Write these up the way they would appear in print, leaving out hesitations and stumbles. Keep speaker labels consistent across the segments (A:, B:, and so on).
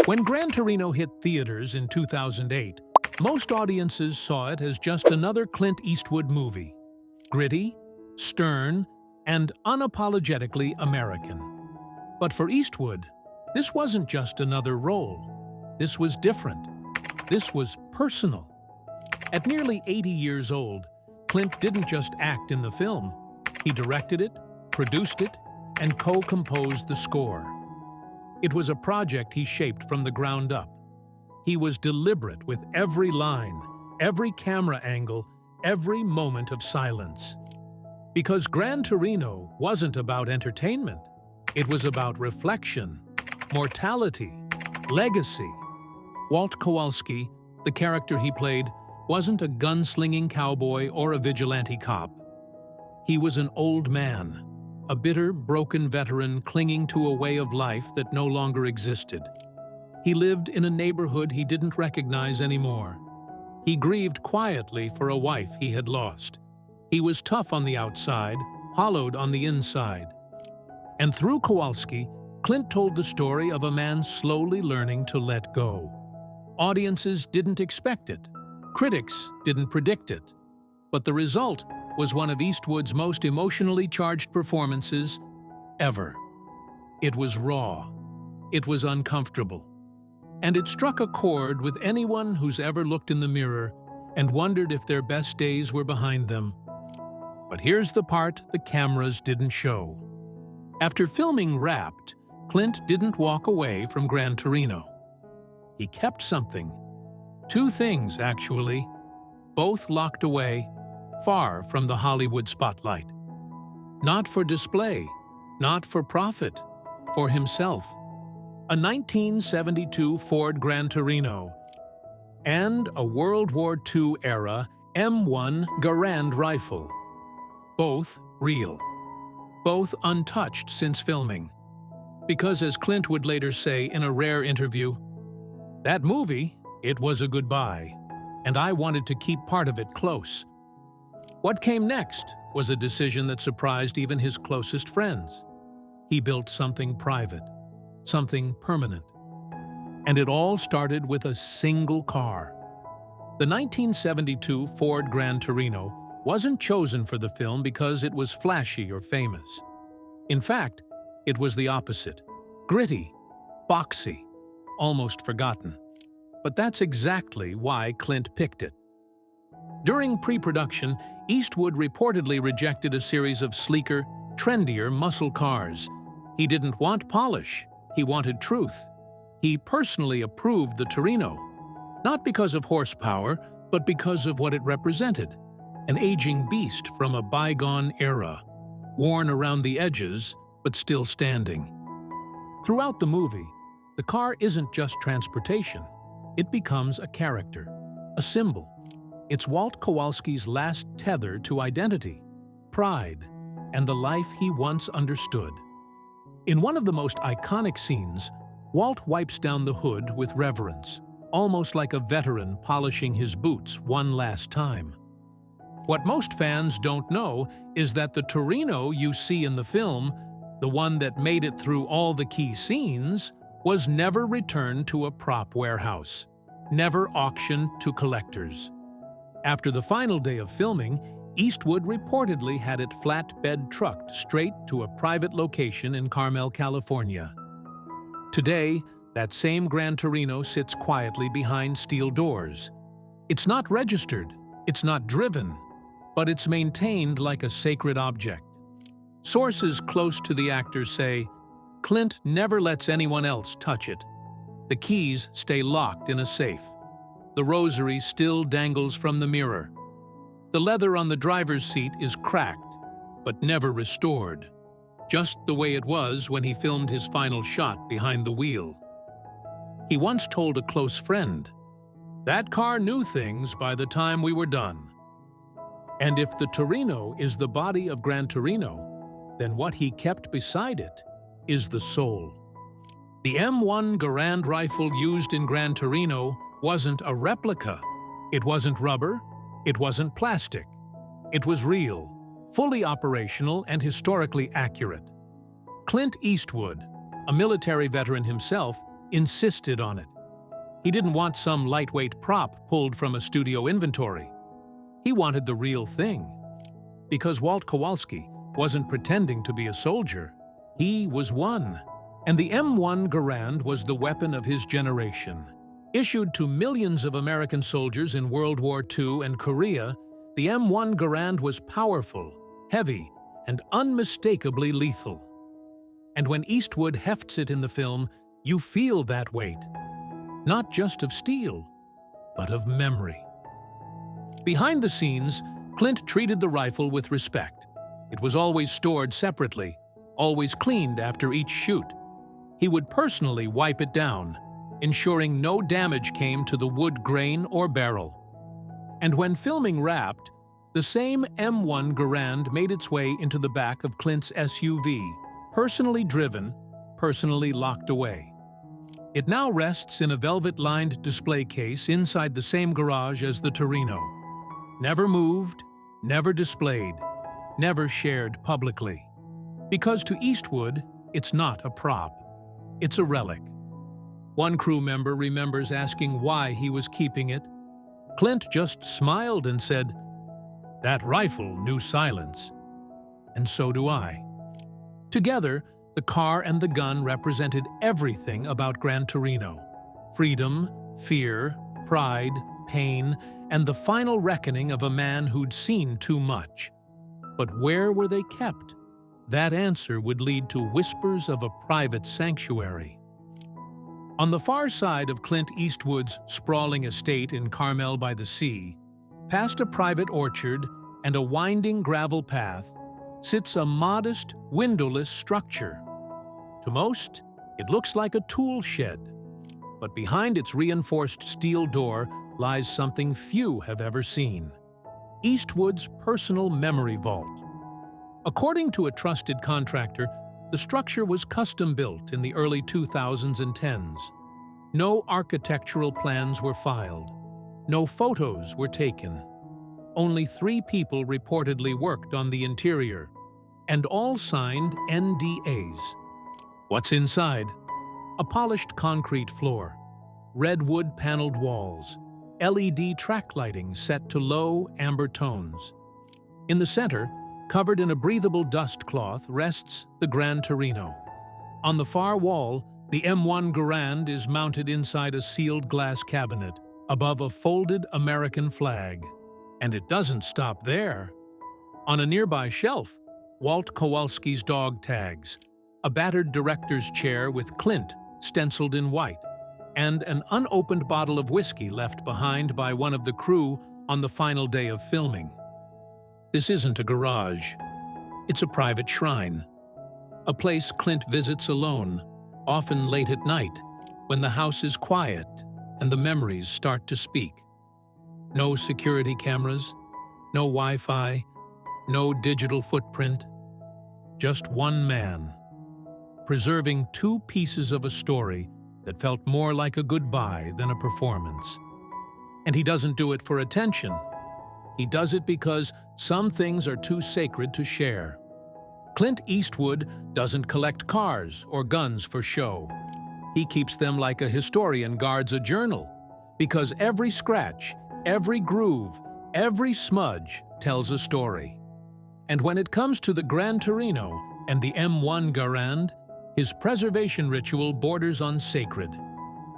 A: When Gran Torino hit theaters in 2008, most audiences saw it as just another Clint Eastwood movie. Gritty, stern, and unapologetically American. But for Eastwood, this wasn't just another role. This was different. This was personal. At nearly 80 years old, Clint didn't just act in the film. He directed it, produced it, and co-composed the score. It was a project he shaped from the ground up. He was deliberate with every line, every camera angle, every moment of silence. Because Gran Torino wasn't about entertainment. It was about reflection, mortality, legacy. Walt Kowalski, the character he played, wasn't a gunslinging cowboy or a vigilante cop. He was an old man, a bitter, broken veteran clinging to a way of life that no longer existed. He lived in a neighborhood he didn't recognize anymore. He grieved quietly for a wife he had lost. He was tough on the outside, hollowed on the inside. And through Kowalski, Clint told the story of a man slowly learning to let go. Audiences didn't expect it. Critics didn't predict it. But the result was one of Eastwood's most emotionally charged performances ever. It was raw. It was uncomfortable. And it struck a chord with anyone who's ever looked in the mirror and wondered if their best days were behind them. But here's the part the cameras didn't show. After filming Wrapped, Clint didn't walk away from Gran Torino. He kept something. Two things, actually, both locked away, far from the Hollywood spotlight. Not for display, not for profit, for himself. A 1972 Ford Gran Torino and a World War II-era M1 Garand rifle. Both real. Both untouched since filming. Because as Clint would later say in a rare interview, "That movie, it was a goodbye, and I wanted to keep part of it close." What came next was a decision that surprised even his closest friends. He built something private, something permanent. And it all started with a single car. The 1972 Ford Gran Torino wasn't chosen for the film because it was flashy or famous. In fact, it was the opposite. Gritty, boxy, almost forgotten. But that's exactly why Clint picked it. During pre-production, Eastwood reportedly rejected a series of sleeker, trendier muscle cars. He didn't want polish. He wanted truth. He personally approved the Torino, not because of horsepower, but because of what it represented. An aging beast from a bygone era, worn around the edges, but still standing. Throughout the movie, the car isn't just transportation. It becomes a character, a symbol. It's Walt Kowalski's last tether to identity, pride, and the life he once understood. In one of the most iconic scenes, Walt wipes down the hood with reverence, almost like a veteran polishing his boots one last time. What most fans don't know is that the Torino you see in the film, the one that made it through all the key scenes, was never returned to a prop warehouse, never auctioned to collectors. After the final day of filming, Eastwood reportedly had it flatbed trucked straight to a private location in Carmel, California. Today, that same Gran Torino sits quietly behind steel doors. It's not registered, it's not driven, but it's maintained like a sacred object. Sources close to the actor say, Clint never lets anyone else touch it. The keys stay locked in a safe. The rosary still dangles from the mirror. The leather on the driver's seat is cracked, but never restored, just the way it was when he filmed his final shot behind the wheel. He once told a close friend, "That car knew things by the time we were done." And if the Torino is the body of Gran Torino, then what he kept beside it is the soul. The M1 Garand rifle used in Gran Torino wasn't a replica. It wasn't rubber. It wasn't plastic. It was real, fully operational, and historically accurate. Clint Eastwood, a military veteran himself, insisted on it. He didn't want some lightweight prop pulled from a studio inventory. He wanted the real thing. Because Walt Kowalski wasn't pretending to be a soldier, he was one. And the M1 Garand was the weapon of his generation. Issued to millions of American soldiers in World War II and Korea, the M1 Garand was powerful, heavy, and unmistakably lethal. And when Eastwood hefts it in the film, you feel that weight. Not just of steel, but of memory. Behind the scenes, Clint treated the rifle with respect. It was always stored separately, always cleaned after each shoot. He would personally wipe it down, ensuring no damage came to the wood grain or barrel. And when filming wrapped, the same M1 Garand made its way into the back of Clint's SUV, personally driven, personally locked away. It now rests in a velvet-lined display case inside the same garage as the Torino. Never moved, never displayed, never shared publicly. Because to Eastwood, it's not a prop. It's a relic. One crew member remembers asking why he was keeping it. Clint just smiled and said, "That rifle knew silence. And so do I." Together, the car and the gun represented everything about Gran Torino: freedom, fear, pride, pain, and the final reckoning of a man who'd seen too much. But where were they kept? That answer would lead to whispers of a private sanctuary. On the far side of Clint Eastwood's sprawling estate in Carmel by the Sea, past a private orchard and a winding gravel path, sits a modest, windowless structure. To most, it looks like a tool shed. But behind its reinforced steel door lies something few have ever seen: Eastwood's personal memory vault. According to a trusted contractor, the structure was custom-built in the early 2000s and 10s. No architectural plans were filed. No photos were taken. Only 3 people reportedly worked on the interior, and all signed NDAs. What's inside? A polished concrete floor, redwood paneled walls, LED track lighting set to low amber tones. In the center, covered in a breathable dust cloth, rests the Gran Torino. On the far wall, the M1 Garand is mounted inside a sealed glass cabinet above a folded American flag. And it doesn't stop there. On a nearby shelf, Walt Kowalski's dog tags, a battered director's chair with Clint stenciled in white, and an unopened bottle of whiskey left behind by one of the crew on the final day of filming. This isn't a garage. It's a private shrine. A place Clint visits alone, often late at night, when the house is quiet and the memories start to speak. No security cameras, no Wi-Fi, no digital footprint. Just one man, preserving 2 pieces of a story that felt more like a goodbye than a performance. And he doesn't do it for attention. He does it because some things are too sacred to share. Clint Eastwood doesn't collect cars or guns for show. He keeps them like a historian guards a journal, because every scratch, every groove, every smudge tells a story. And when it comes to the Gran Torino and the M1 Garand, his preservation ritual borders on sacred.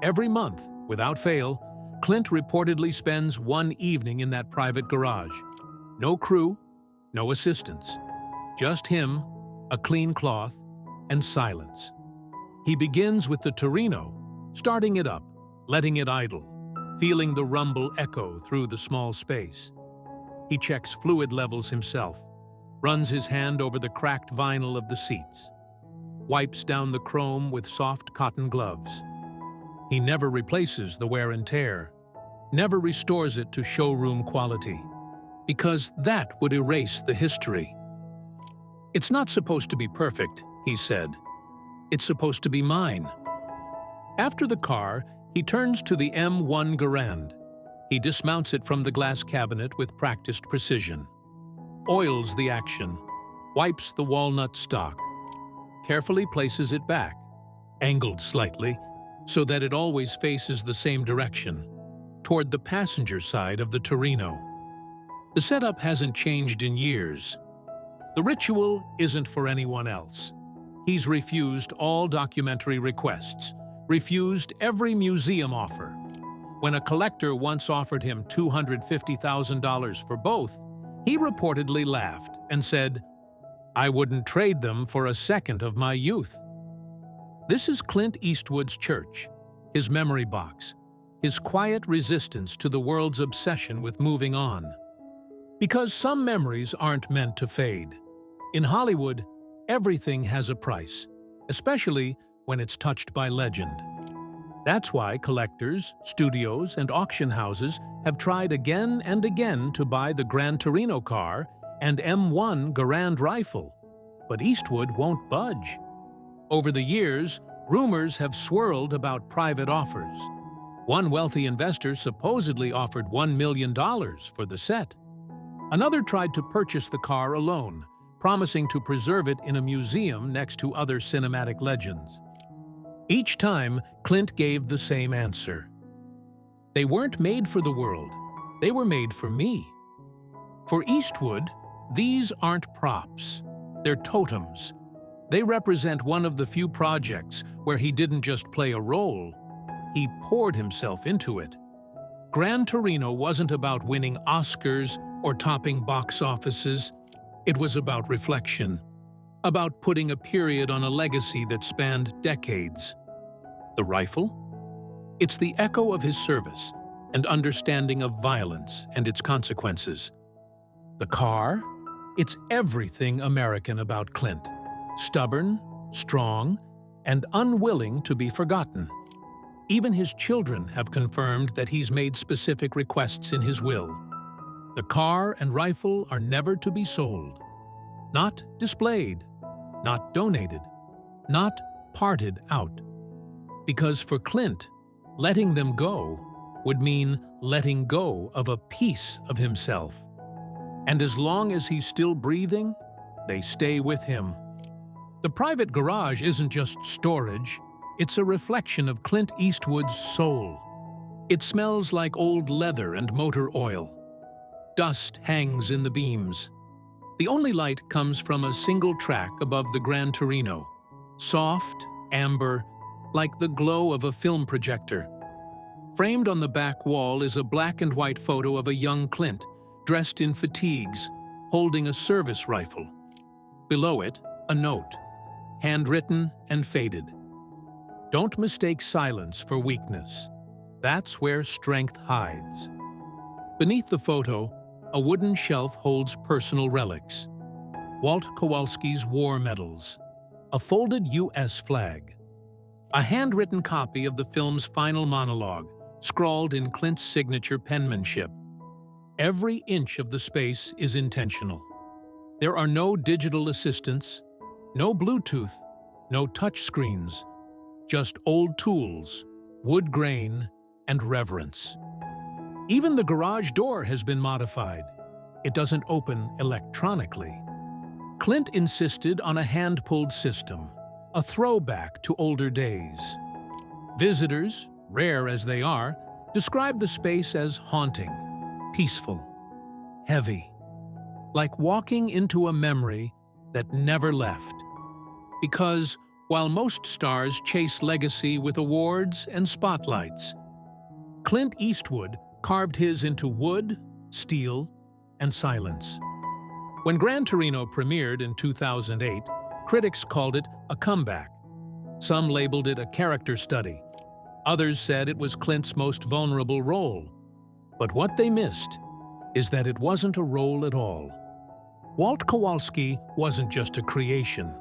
A: Every month, without fail, Clint reportedly spends one evening in that private garage. No crew, no assistants. Just him, a clean cloth, and silence. He begins with the Torino, starting it up, letting it idle, feeling the rumble echo through the small space. He checks fluid levels himself, runs his hand over the cracked vinyl of the seats, wipes down the chrome with soft cotton gloves. He never replaces the wear and tear, never restores it to showroom quality, because that would erase the history. "It's not supposed to be perfect," he said. "It's supposed to be mine." After the car, he turns to the M1 Garand. He dismounts it from the glass cabinet with practiced precision, oils the action, wipes the walnut stock, carefully places it back, angled slightly, so that it always faces the same direction, toward the passenger side of the Torino. The setup hasn't changed in years. The ritual isn't for anyone else. He's refused all documentary requests, refused every museum offer. When a collector once offered him $250,000 for both, he reportedly laughed and said, "I wouldn't trade them for a second of my youth." This is Clint Eastwood's church, his memory box, his quiet resistance to the world's obsession with moving on. Because some memories aren't meant to fade. In Hollywood, everything has a price, especially when it's touched by legend. That's why collectors, studios, and auction houses have tried again and again to buy the Gran Torino car and M1 Garand rifle, but Eastwood won't budge. Over the years, rumors have swirled about private offers. One wealthy investor supposedly offered $1 million for the set. Another tried to purchase the car alone, promising to preserve it in a museum next to other cinematic legends. Each time, Clint gave the same answer. They weren't made for the world. They were made for me. For Eastwood, these aren't props. They're totems. They represent one of the few projects where he didn't just play a role. He poured himself into it. Gran Torino wasn't about winning Oscars or topping box offices. It was about reflection, about putting a period on a legacy that spanned decades. The rifle? It's the echo of his service and understanding of violence and its consequences. The car? It's everything American about Clint. Stubborn, strong, and unwilling to be forgotten. Even his children have confirmed that he's made specific requests in his will. The car and rifle are never to be sold. Not displayed, not donated, not parted out. Because for Clint, letting them go would mean letting go of a piece of himself. And as long as he's still breathing, they stay with him. The private garage isn't just storage, it's a reflection of Clint Eastwood's soul. It smells like old leather and motor oil. Dust hangs in the beams. The only light comes from a single track above the Gran Torino, soft, amber, like the glow of a film projector. Framed on the back wall is a black and white photo of a young Clint, dressed in fatigues, holding a service rifle. Below it, a note, handwritten and faded. Don't mistake silence for weakness. That's where strength hides. Beneath the photo, a wooden shelf holds personal relics. Walt Kowalski's war medals, a folded U.S. flag, a handwritten copy of the film's final monologue, scrawled in Clint's signature penmanship. Every inch of the space is intentional. There are no digital assistants, no Bluetooth, no touchscreens, just old tools, wood grain, and reverence. Even the garage door has been modified. It doesn't open electronically. Clint insisted on a hand-pulled system, a throwback to older days. Visitors, rare as they are, describe the space as haunting, peaceful, heavy, like walking into a memory that never left. Because while most stars chase legacy with awards and spotlights, Clint Eastwood carved his into wood, steel, and silence. When Gran Torino premiered in 2008, critics called it a comeback. Some labeled it a character study. Others said it was Clint's most vulnerable role. But what they missed is that it wasn't a role at all. Walt Kowalski wasn't just a creation.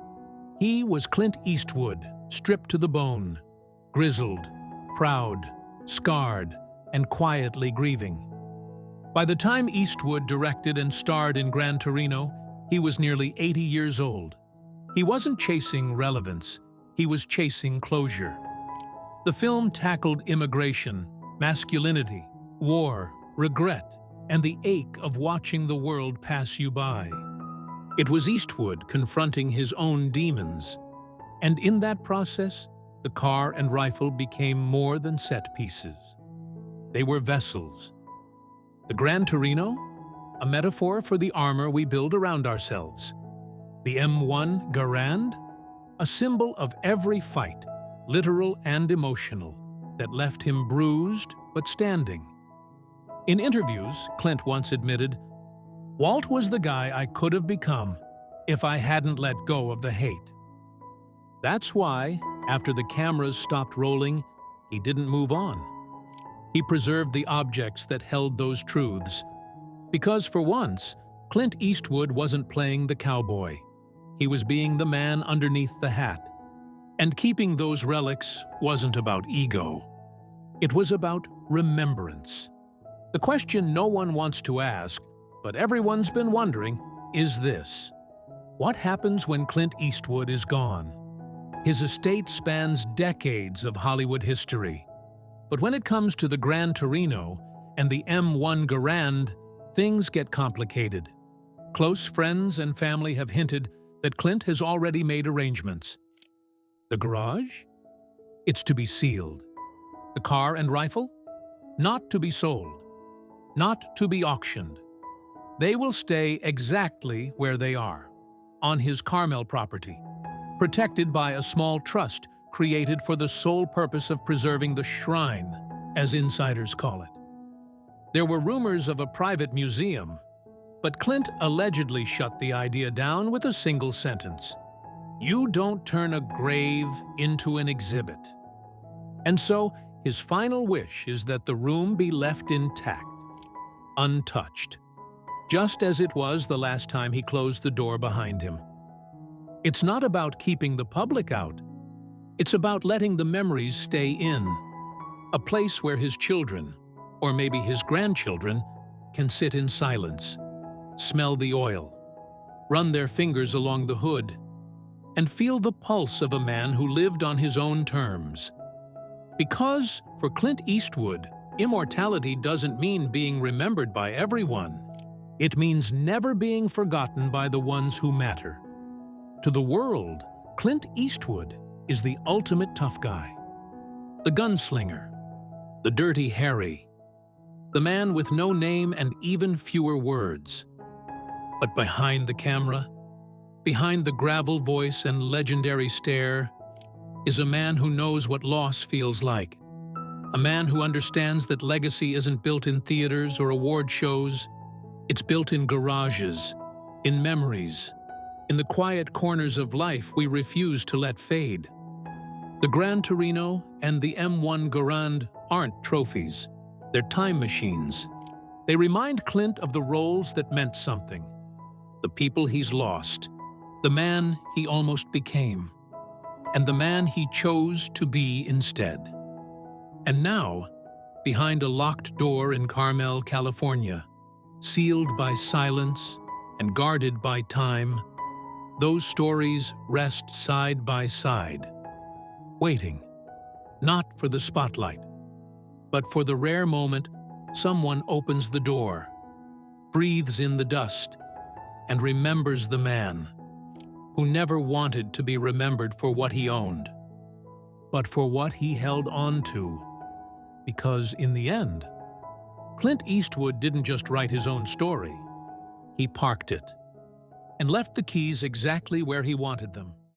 A: He was Clint Eastwood, stripped to the bone, grizzled, proud, scarred, and quietly grieving. By the time Eastwood directed and starred in Gran Torino, he was nearly 80 years old. He wasn't chasing relevance, he was chasing closure. The film tackled immigration, masculinity, war, regret, and the ache of watching the world pass you by. It was Eastwood confronting his own demons. And in that process, the car and rifle became more than set pieces. They were vessels. The Gran Torino, a metaphor for the armor we build around ourselves. The M1 Garand, a symbol of every fight, literal and emotional, that left him bruised but standing. In interviews, Clint once admitted, "Walt was the guy I could have become if I hadn't let go of the hate." That's why, after the cameras stopped rolling, he didn't move on. He preserved the objects that held those truths. Because for once, Clint Eastwood wasn't playing the cowboy. He was being the man underneath the hat. And keeping those relics wasn't about ego. It was about remembrance. The question no one wants to ask, but everyone's been wondering, is this: what happens when Clint Eastwood is gone? His estate spans decades of Hollywood history. But when it comes to the Gran Torino and the M1 Garand, things get complicated. Close friends and family have hinted that Clint has already made arrangements. The garage? It's to be sealed. The car and rifle? Not to be sold. Not to be auctioned. They will stay exactly where they are, on his Carmel property, protected by a small trust created for the sole purpose of preserving the shrine, as insiders call it. There were rumors of a private museum, but Clint allegedly shut the idea down with a single sentence: "You don't turn a grave into an exhibit." And so, his final wish is that the room be left intact, untouched, just as it was the last time he closed the door behind him. It's not about keeping the public out. It's about letting the memories stay in, a place where his children, or maybe his grandchildren, can sit in silence, smell the oil, run their fingers along the hood, and feel the pulse of a man who lived on his own terms. Because, for Clint Eastwood, immortality doesn't mean being remembered by everyone. It means never being forgotten by the ones who matter. To the world, Clint Eastwood is the ultimate tough guy. The gunslinger, the dirty Harry, the man with no name and even fewer words. But behind the camera, behind the gravel voice and legendary stare, is a man who knows what loss feels like. A man who understands that legacy isn't built in theaters or award shows. It's built in garages, in memories, in the quiet corners of life we refuse to let fade. The Gran Torino and the M1 Garand aren't trophies. They're time machines. They remind Clint of the roles that meant something, the people he's lost, the man he almost became, and the man he chose to be instead. And now, behind a locked door in Carmel, California, sealed by silence and guarded by time, those stories rest side by side, waiting, not for the spotlight, but for the rare moment someone opens the door, breathes in the dust, and remembers the man who never wanted to be remembered for what he owned, but for what he held on to. Because in the end, Clint Eastwood didn't just write his own story. He parked it and left the keys exactly where he wanted them.